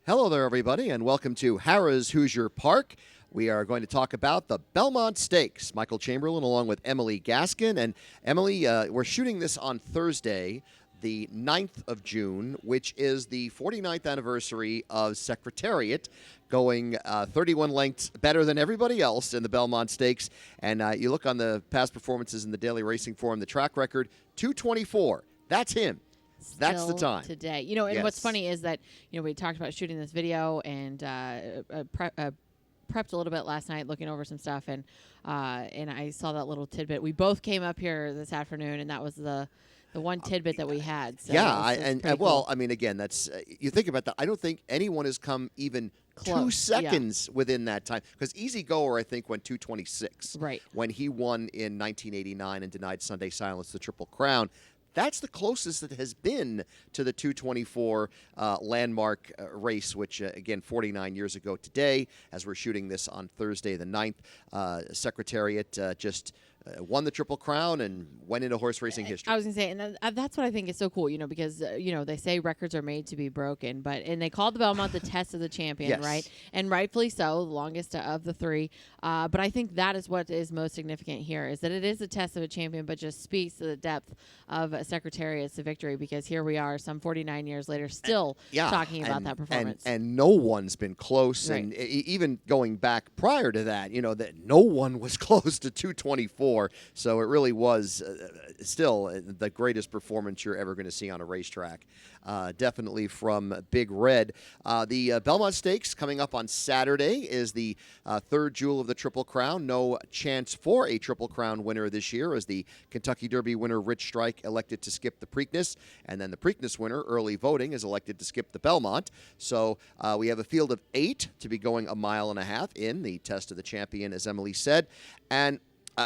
Hello there, everybody, and welcome to Harrah's Hoosier Park. We are going to talk about the Belmont Stakes. Michael Chamberlain along with Emily Gaskin. And Emily, we're shooting this on Thursday, the 9th of June, which is the 49th anniversary of Secretariat, going 31 lengths better than everybody else in the Belmont Stakes. And you look on the past performances in the Daily Racing Forum, the track record, 224. That's him. That's the time today. You know, and what's funny is that, you know, we talked about shooting this video and prepped a little bit last night, looking over some stuff, and I saw that little tidbit. We both came up here this afternoon, and that was the one tidbit that we had. So well, I mean, again, that's you think about that. I don't think anyone has come even close. 2 seconds within that time, because Easy Goer, I think, went 226 when he won in 1989 and denied Sunday Silence the Triple Crown. That's the closest it has been to the 224 landmark race, which, again, 49 years ago today, as we're shooting this on Thursday the 9th, Secretariat just won the Triple Crown and went into horse racing history. I was going to say, and that's what I think is so cool, you know, because, you know, they say records are made to be broken, and they called the Belmont the test of the champion, right? And rightfully so, the longest of the three. But I think that is what is most significant here, is that it is a test of a champion, but just speaks to the depth of Secretariat's victory, because here we are some 49 years later still talking about that performance. And no one's been close. And even going back prior to that, you know, that no one was close to 224. So it really was still the greatest performance you're ever going to see on a racetrack. Definitely from Big Red. The Belmont Stakes coming up on Saturday is the third jewel of the Triple Crown. No chance for a Triple Crown winner this year, as the Kentucky Derby winner Rich Strike elected to skip the Preakness, and then the Preakness winner, early voting, is elected to skip the Belmont. So we have a field of 8 to be going 1.5 miles in the test of the champion, as Emily said. And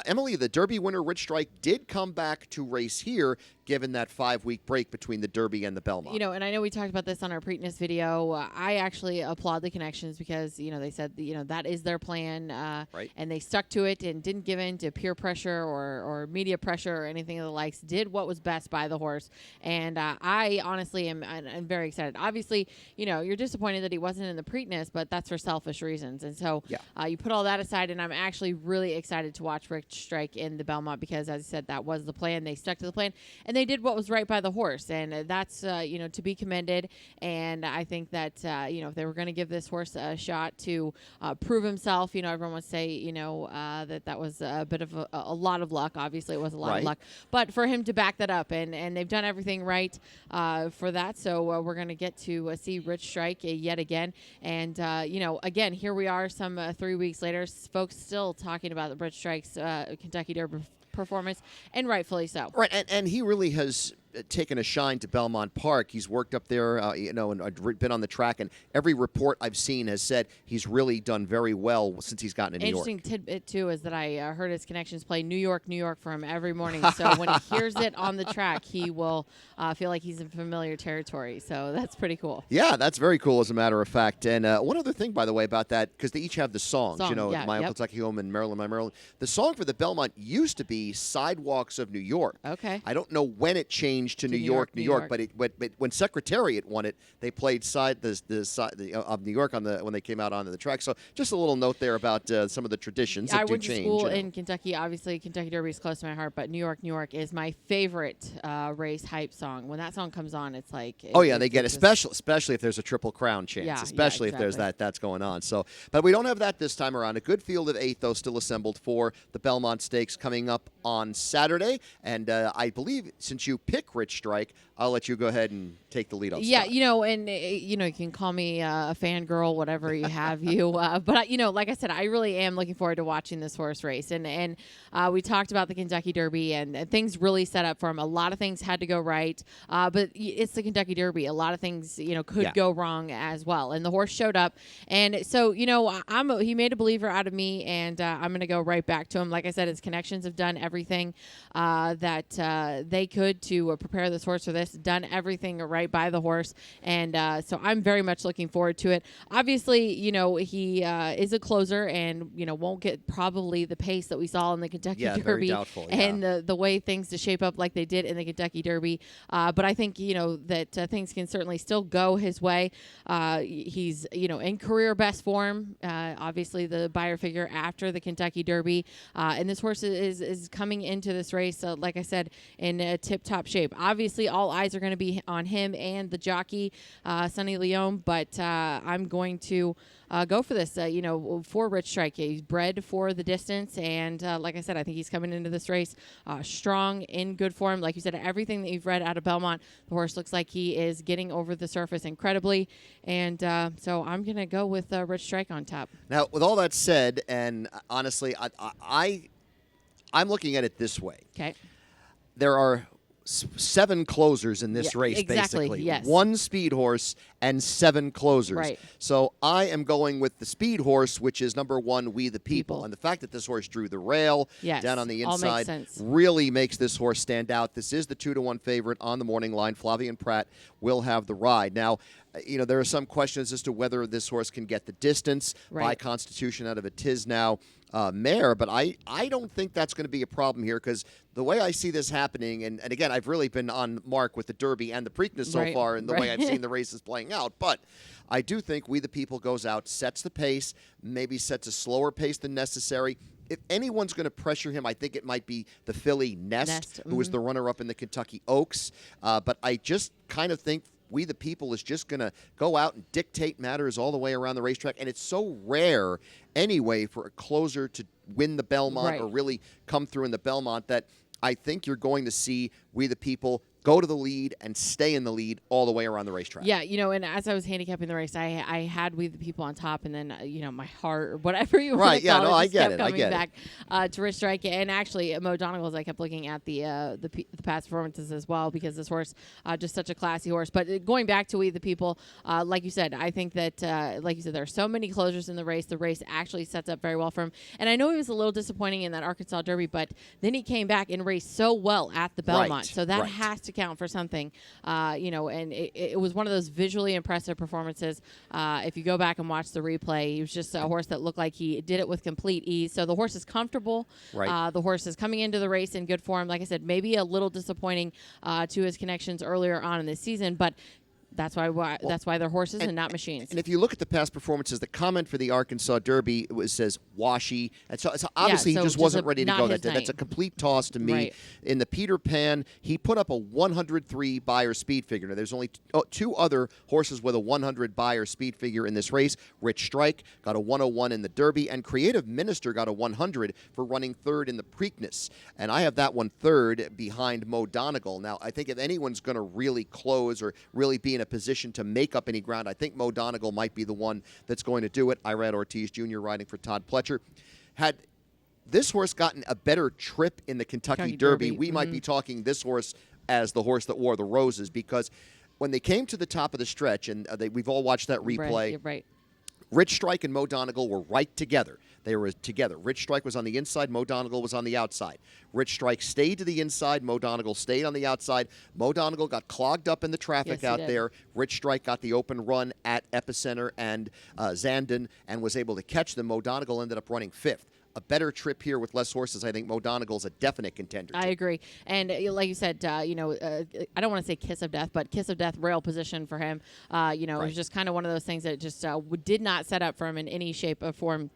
Emily, the Derby winner Rich Strike did come back to race here, given that 5-week break between the Derby and the Belmont. You know, and I know we talked about this on our Preakness video. I actually applaud the Connections, because, you know, they said, you know, that is their plan, and they stuck to it and didn't give in to peer pressure or media pressure or anything of the likes. Did what was best by the horse, and I honestly am I'm very excited. Obviously, you know, you're disappointed that he wasn't in the Preakness, but that's for selfish reasons, and so you put all that aside, and I'm actually really excited to watch Rich Strike in the Belmont, because, as I said, that was the plan. They stuck to the plan, and they did what was right by the horse, and that's you know, to be commended. And I think that you know, if they were going to give this horse a shot to prove himself, you know, everyone would say, you know, that was a bit of a lot of luck. Obviously, it was a lot of luck, but for him to back that up, and they've done everything right for that. So we're going to get to see Rich Strike yet again, and you know, again, here we are, some 3 weeks later, folks still talking about the Rich Strike's Kentucky Derby performance, and rightfully so. Right, and he really has taken a shine to Belmont Park. He's worked up there, you know, and been on the track, and every report I've seen has said he's really done very well since he's gotten to New York. Interesting tidbit, too, is that I heard his Connections play New York, New York for him every morning. So when he hears it on the track, he will feel like he's in familiar territory. So that's pretty cool. Yeah, that's very cool, as a matter of fact. And one other thing, by the way, about that, because they each have the songs, you know, My Uncle Kentucky Home and Maryland, My Maryland. The song for the Belmont used to be Sidewalks of New York. Okay. I don't know when it changed to New York, but when Secretariat won it, they played side of New York when they came out onto the track. So just a little note there about some of the traditions that do change. I went to school in Kentucky. Obviously, Kentucky Derby is close to my heart, but New York, New York is my favorite race hype song. When that song comes on, it's like they get it, especially if there's a Triple Crown chance, especially if there's that's going on. So, but we don't have that this time around. A good field of 8, though, still assembled for the Belmont Stakes coming up on Saturday. And I believe, since you pick Rich Strike, I'll let you go ahead and take the lead-off spot. You know, and you know, you can call me a fangirl, whatever you have you. But you know, like I said, I really am looking forward to watching this horse race. And we talked about the Kentucky Derby, and things really set up for him. A lot of things had to go right, but it's the Kentucky Derby. A lot of things, you know, could go wrong as well. And the horse showed up, and so, you know, he made a believer out of me, and I'm going to go right back to him. Like I said, his Connections have done everything that they could to prepare this horse for this, done everything right by the horse. And so I'm very much looking forward to it. Obviously, he is a closer and, won't get probably the pace that we saw in the Kentucky Derby. Very doubtful, and the way things to shape up like they did in the Kentucky Derby. But I think, that things can certainly still go his way. He's, in career best form, obviously the buyer figure after the Kentucky Derby. And this horse is coming into this race, like I said, in tip-top shape. Obviously, all eyes are going to be on him and the jockey, Sonny Leone, but I'm going to go for this, for Rich Strike. He's bred for the distance, and like I said, I think he's coming into this race strong, in good form. Like you said, everything that you've read out of Belmont, the horse looks like he is getting over the surface incredibly, and so I'm going to go with Rich Strike on top. Now, with all that said, and honestly, I'm looking at it this way. Okay. There are 7 closers in this race, exactly, basically. yes. 1 speed horse and 7 closers. Right. So I am going with the speed horse, which is number 1, We the People. And the fact that this horse drew the rail down on the inside all makes sense. really makes this horse stand out. This is the 2-1 favorite on the morning line. Flavien Prat will have the ride. Now, there are some questions as to whether this horse can get the distance by constitution out of a Tisnow mare, but I don't think that's going to be a problem here, because the way I see this happening, and again, I've really been on mark with the Derby and the Preakness so far, and the way I've seen the races playing out, but I do think We the People goes out, sets the pace, maybe sets a slower pace than necessary. If anyone's going to pressure him, I think it might be the filly Nest. Who was the runner-up in the Kentucky Oaks, but I just kind of think We the People is just going to go out and dictate matters all the way around the racetrack. And it's so rare anyway for a closer to win the Belmont or really come through in the Belmont that I think you're going to see We the People go to the lead and stay in the lead all the way around the racetrack. Yeah, and as I was handicapping the race, I had We the People on top, and then, my heart, or whatever you want to call it, I get it. coming back to Rich Strike. And actually, Mo Donegal, as I kept looking at the past performances as well, because this horse, just such a classy horse. But going back to We the People, like you said, I think that, like you said, there are so many closures in the race. The race actually sets up very well for him. And I know he was a little disappointing in that Arkansas Derby, but then he came back and raced so well at the Belmont. So that has to count for something, and it was one of those visually impressive performances. If you go back and watch the replay, he was just a horse that looked like he did it with complete ease. So the horse is comfortable. The horse is coming into the race in good form. Like I said, maybe a little disappointing to his connections earlier on in the season, but that's why they're horses and not machines. And if you look at the past performances, the comment for the Arkansas Derby says washy, and so obviously he just wasn't ready to go that day. That's a complete toss to me. In the Peter Pan, he put up a 103 buyer speed figure. Now, there's only 2 other horses with a 100 buyer speed figure in this race. Rich Strike got a 101 in the Derby, and Creative Minister got a 100 for running 3rd in the Preakness. And I have that one 3rd behind Mo Donegal. Now, I think if anyone's going to really close or really be in a position to make up any ground, I think Mo Donegal might be the one that's going to do it. Irad Ortiz Jr. riding for Todd Pletcher. Had this horse gotten a better trip in the Kentucky Derby, we might be talking this horse as the horse that wore the roses, because when they came to the top of the stretch, and we've all watched that replay, Rich Strike and Mo Donegal were right together. They were together. Rich Strike was on the inside. Mo Donegal was on the outside. Rich Strike stayed to the inside. Mo Donegal stayed on the outside. Mo Donegal got clogged up in the traffic out there. Rich Strike got the open run at Epicenter and Zandon and was able to catch them. Mo Donegal ended up running 5th. A better trip here with less horses. I think Mo Donegal's a definite contender. I agree. And like you said, I don't want to say kiss of death, but kiss of death rail position for him. It was just kind of one of those things that just did not set up for him in any shape or form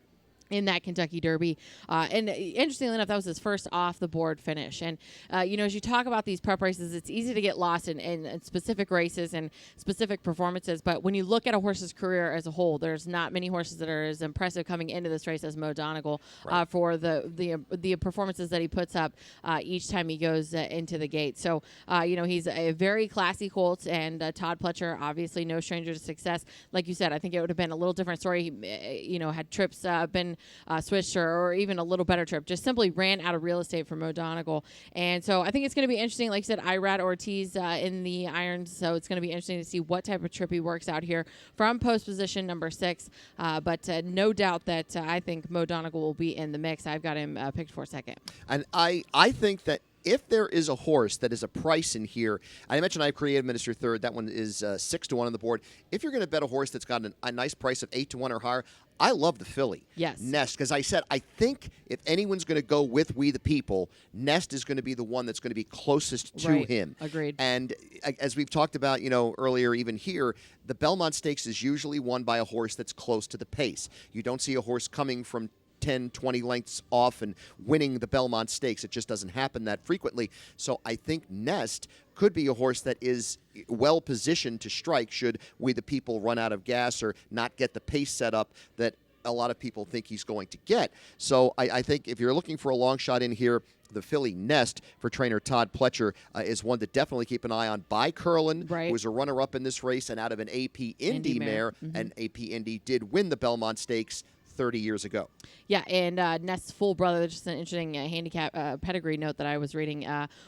in that Kentucky Derby. And interestingly enough, that was his first off-the-board finish. And, as you talk about these prep races, it's easy to get lost in specific races and specific performances. But when you look at a horse's career as a whole, there's not many horses that are as impressive coming into this race as Mo Donegal for the performances that he puts up each time he goes into the gate. So, he's a very classy colt, and Todd Pletcher, obviously no stranger to success. Like you said, I think it would have been a little different story, had trips been switched or even a little better trip. Just simply ran out of real estate for Mo Donegal. And so I think it's going to be interesting. Like you said, Irad Ortiz in the irons. So it's going to be interesting to see what type of trip he works out here from post position number 6. But no doubt that I think Mo Donegal will be in the mix. I've got him picked for 2nd. And I think that if there is a horse that is a price in here, I mentioned I have Creative Minister third. That one is 6-1 on the board. If you're going to bet a horse that's got a nice price of 8-1 or higher, I love the filly. Yes. Nest, because I said I think if anyone's going to go with We the People, Nest is going to be the one that's going to be closest to him. Agreed. And as we've talked about, earlier even here, the Belmont Stakes is usually won by a horse that's close to the pace. You don't see a horse coming from 10, 20 lengths off and winning the Belmont Stakes. It just doesn't happen that frequently. So I think Nest could be a horse that is well positioned to strike should We the People run out of gas or not get the pace set up that a lot of people think he's going to get. So I think if you're looking for a long shot in here, the filly Nest for trainer Todd Pletcher is one to definitely keep an eye on. By Curlin, who was a runner-up in this race and out of an AP Indy mare, and AP Indy did win the Belmont Stakes 30 years ago. Yeah, and Nest's full brother, just an interesting handicap pedigree note that I was reading.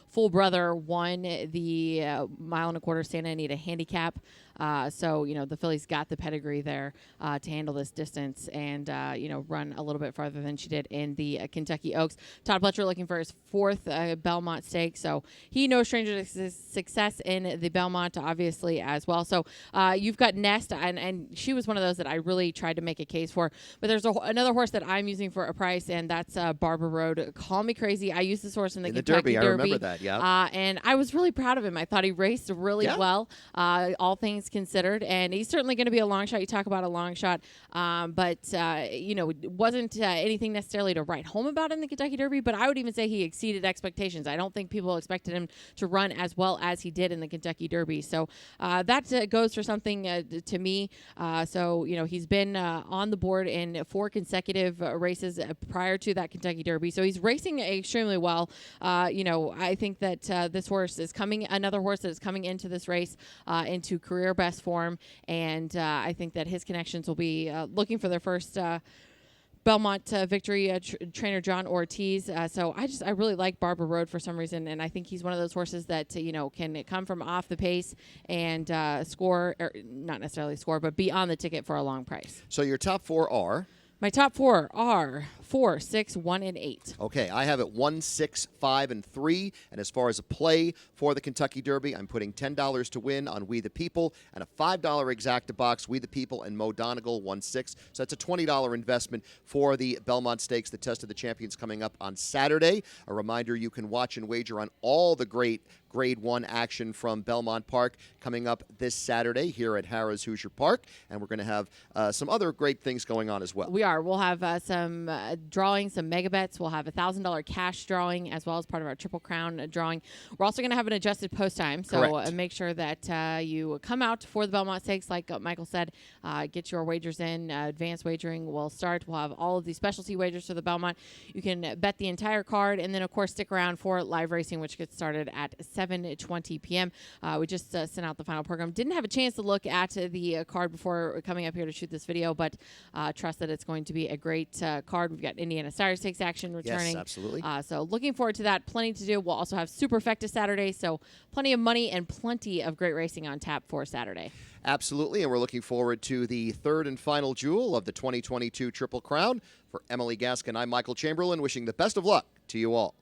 Full brother won the 1.25 mile Santa Anita handicap. So, the filly's got the pedigree there to handle this distance and, run a little bit farther than she did in the Kentucky Oaks. Todd Pletcher looking for his 4th Belmont Stake. So he no stranger to success in the Belmont, obviously, as well. So you've got Nest, and she was one of those that I really tried to make a case for. But there's another horse that I'm using for a price, and that's Barber Road. Call me crazy. I used this horse in the Kentucky Derby. I remember that, yeah. And I was really proud of him. I thought he raced really well, all things considered, and he's certainly going to be a long shot. You talk about a long shot, but it wasn't anything necessarily to write home about in the Kentucky Derby, but I would even say he exceeded expectations. I don't think people expected him to run as well as he did in the Kentucky Derby, so that goes for something to me. So he's been on the board in 4 consecutive races prior to that Kentucky Derby, so he's racing extremely well. I think that this horse is another horse that is coming into this race into career best form, and I think that his connections will be looking for their first Belmont victory, trainer John Ortiz. So I really like Barber Road for some reason, and I think he's one of those horses that can come from off the pace and score, or not necessarily score, but be on the ticket for a long price. So your top 4 are? My top 4 are 4, 6, 1, and 8. Okay, I have it 1, 6, 5, and 3. And as far as a play for the Kentucky Derby, I'm putting $10 to win on We the People and a $5 exacta box, We the People and Mo Donegal 1-6. So that's a $20 investment for the Belmont Stakes, the Test of the Champions coming up on Saturday. A reminder, you can watch and wager on all the great Grade 1 action from Belmont Park coming up this Saturday here at Harrah's Hoosier Park. And we're going to have some other great things going on as well. We are. We'll have some drawing, some mega bets. We'll have a $1,000 cash drawing as well as part of our Triple Crown drawing. We're also going to have an adjusted post time. So make sure that you come out for the Belmont Stakes, like Michael said. Get your wagers in. Advanced wagering will start. We'll have all of the specialty wagers for the Belmont. You can bet the entire card, and then, of course, stick around for live racing, which gets started at 7:20 p.m. We just sent out the final program. Didn't have a chance to look at the card before coming up here to shoot this video, but trust that it's going to be a great card. We've got Indiana Sire Stakes action returning. Yes, absolutely. So looking forward to that. Plenty to do. We'll also have Superfecta Saturday, so plenty of money and plenty of great racing on tap for Saturday. Absolutely, and we're looking forward to the 3rd and final jewel of the 2022 Triple Crown. For Emily Gaskin, I'm Michael Chamberlain, wishing the best of luck to you all.